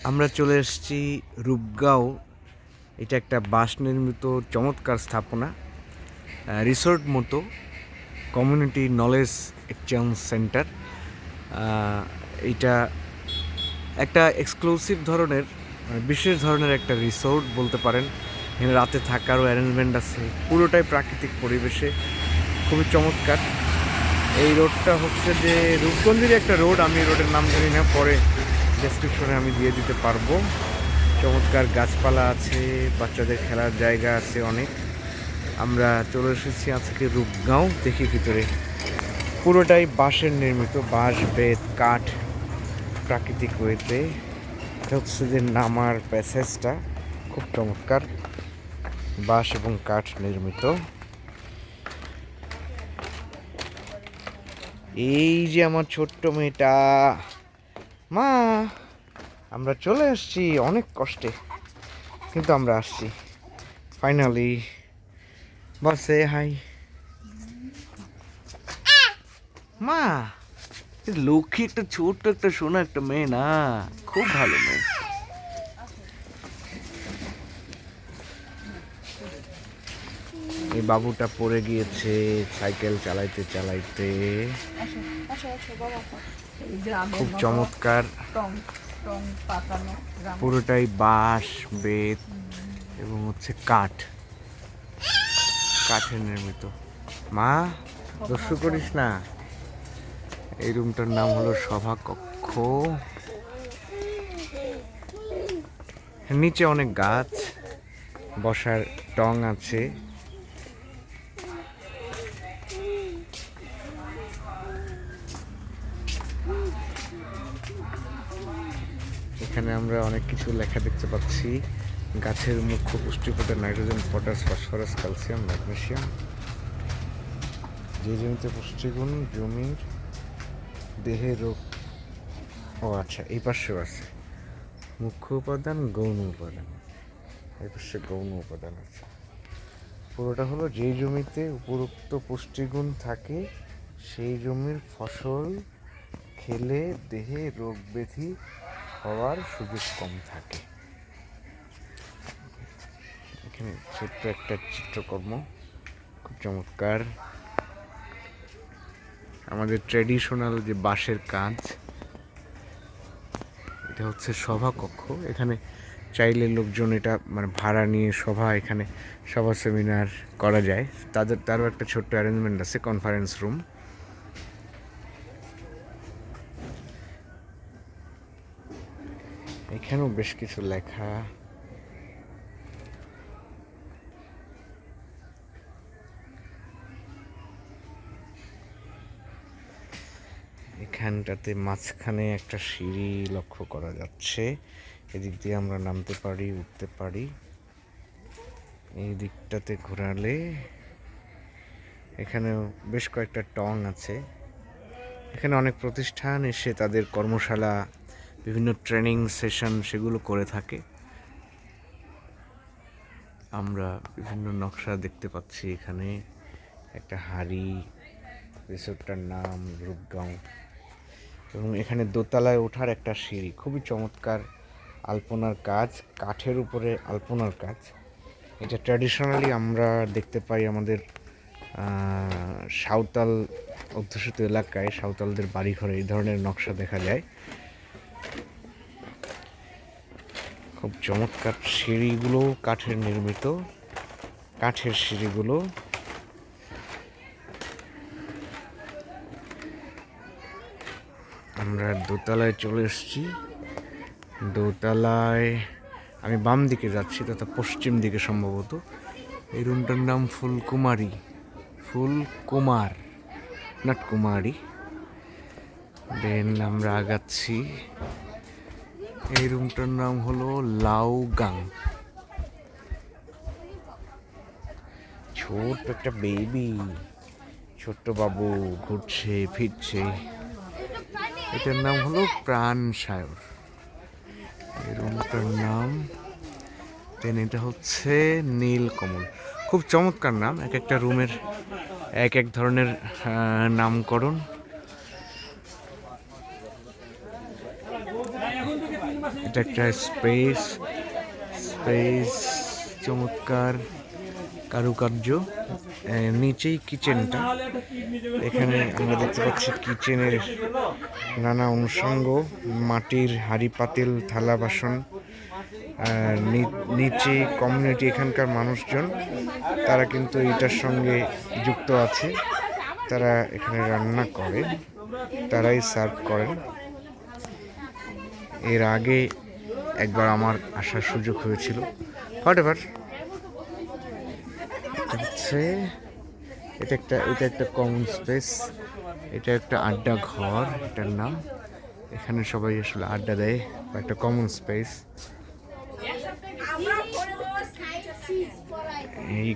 আমরা চলে এসেছি রূপগাঁও। এটা একটা বাঁশ নির্মিত চমৎকার স্থাপনা, রিসোর্ট মতো, কমিউনিটি নলেজ এক্সচেঞ্জ সেন্টার। এইটা একটা এক্সক্লুসিভ ধরনের, বিশেষ ধরনের একটা রিসোর্ট বলতে পারেন। এখানে রাতে থাকারও অ্যারেঞ্জমেন্ট আছে, পুরোটাই প্রাকৃতিক পরিবেশে, খুবই চমৎকার। এই রোডটা হচ্ছে যে রূপগঞ্জের একটা রোড, আমি রোডের নাম জানি না, পরে ডেসক্রিপশনে আমি দিয়ে দিতে পারবো। চমৎকার গাছপালা আছে, বাচ্চাদের খেলার জায়গা আছে অনেক। আমরা চলে এসেছি আজকে রূপগাঁও। দেখি ভিতরে পুরোটাই বাঁশের নির্মিত, বাঁশ, বেত, কাঠ, প্রাকৃতিক ওয়েতে। এটা হচ্ছে যে নামার প্যাসেজটা খুব চমৎকার, বাঁশ এবং কাঠ নির্মিত। এই যে আমার ছোট্ট মেয়েটা, মা, আমরা চলে আসছি অনেক কষ্টে, কিন্তু আমরা আসছি ফাইনালি। বসে হাই মা, লক্ষ্মী একটা ছোট্ট একটা সোনা একটা মেয়ে না, খুব ভালো মেয়ে। এই বাবুটা পড়ে গিয়েছে সাইকেল চালাইতে চালাইতে। খুব চমৎকার, পুরোটাই বাঁশ, বেত এবং হচ্ছে কাঠের নির্মিত। মা, দস্যু করিস না। এই রুমটার নাম হলো সভা কক্ষ। নিচে অনেক গাছ, বসার টং আছে। এখানে আমরা অনেক কিছু লেখা দেখতে পাচ্ছি। গাছের মুখ্য পুষ্টিকর nitrogen, potash, phosphorus, calcium, magnesium. যে জমিতে পুষ্টিগুণ জমির দেহে রোগ, ও আচ্ছা, এই পাশেও আছে মুখ্য উপাদান, গৌণ উপাদান। এই পাশে গৌণ উপাদান আছে। পুরোটা হলো যে জমিতে উপরোক্ত পুষ্টিগুণ থাকে সেই জমির ফসল খেলে দেহে রোগ ব্যাধি হওয়ার সুযোগ কম থাকে। এখানে ছোট্ট একটা চিত্রকর্ম, খুব চমৎকার। আমাদের ট্র্যাডিশনাল যে বাঁশের কাজ, এটা হচ্ছে সভা কক্ষ। এখানে চাইলে লোকজন এটা মানে ভাড়া নিয়ে এখানে সভা সেমিনার করা যায়। তারও একটা ছোট্ট অ্যারেঞ্জমেন্ট আছে, কনফারেন্স রুম। এখানেও বেশ কিছু লেখা। এখানটাতে মাঝখানে একটা সিঁড়ি লক্ষ্য করা যাচ্ছে, এদিক দিয়ে আমরা নামতে পারি, উঠতে পারি। এই দিকটাতে ঘোরালে এখানেও বেশ কয়েকটা টং আছে। এখানে অনেক প্রতিষ্ঠান এসে তাদের কর্মশালা, বিভিন্ন ট্রেনিং সেশন সেগুলো করে থাকে। আমরা বিভিন্ন নকশা দেখতে পাচ্ছি এখানে। একটা হাড়ি, রিসোর্টটার নাম রূপগাঁও, এবং এখানে দোতলায় ওঠার একটা সিঁড়ি, খুবই চমৎকার। আলপনার কাজ, কাঠের উপরে আলপনার কাজ। এটা ট্র্যাডিশনালি আমরা দেখতে পাই আমাদের সাঁওতাল অধ্যুষিত এলাকায়, সাঁওতালদের বাড়িঘরে এই ধরনের নকশা দেখা যায়। খুব চমৎকার। সিঁড়িগুলো কাঠের নির্মিত, কাঠের সিঁড়িগুলো। আমরা দোতলায় চলে এসেছি। দোতলায় আমি বাম দিকে যাচ্ছি, তথা পশ্চিম দিকে সম্ভবত। এই রুমটার নাম ফুলকুমার, নট কুমারী। দেন আমরা আগাচ্ছি। এই রুমটার নাম হলো লাউগাং। ছোট্ট একটা বেবি, ছোট্ট বাবু ঘুরছে ফিরছে। এটার নাম হলো প্রাণ সায়র, এই রুমটার নাম। দেন এটা হচ্ছে নীলকমল। খুব চমৎকার নাম, এক একটা রুমের এক এক ধরনের নামকরণ। এটা একটা স্পেস, চমৎকার কারুকার্য। নিচেই কিচেনটা, এখানে আমরা দেখতে পাচ্ছি কিচেনের নানা অনুষঙ্গ, মাটির হাঁড়ি পাতিল থালা বাসন। আর নিচে কমিউনিটি, এখানকার মানুষজন তারা কিন্তু এটার সঙ্গে যুক্ত আছে, তারা এখানে রান্না করে, তারাই সার্ভ করেন। এর আগে একবার আমার আসার সুযোগ হয়েছিল। হোয়াটএভার, এটা একটা কমন স্পেস, এটা একটা আড্ডা ঘর এটার নাম। এখানে সবাই আসলে আড্ডা দেয়, একটা কমন স্পেস। এই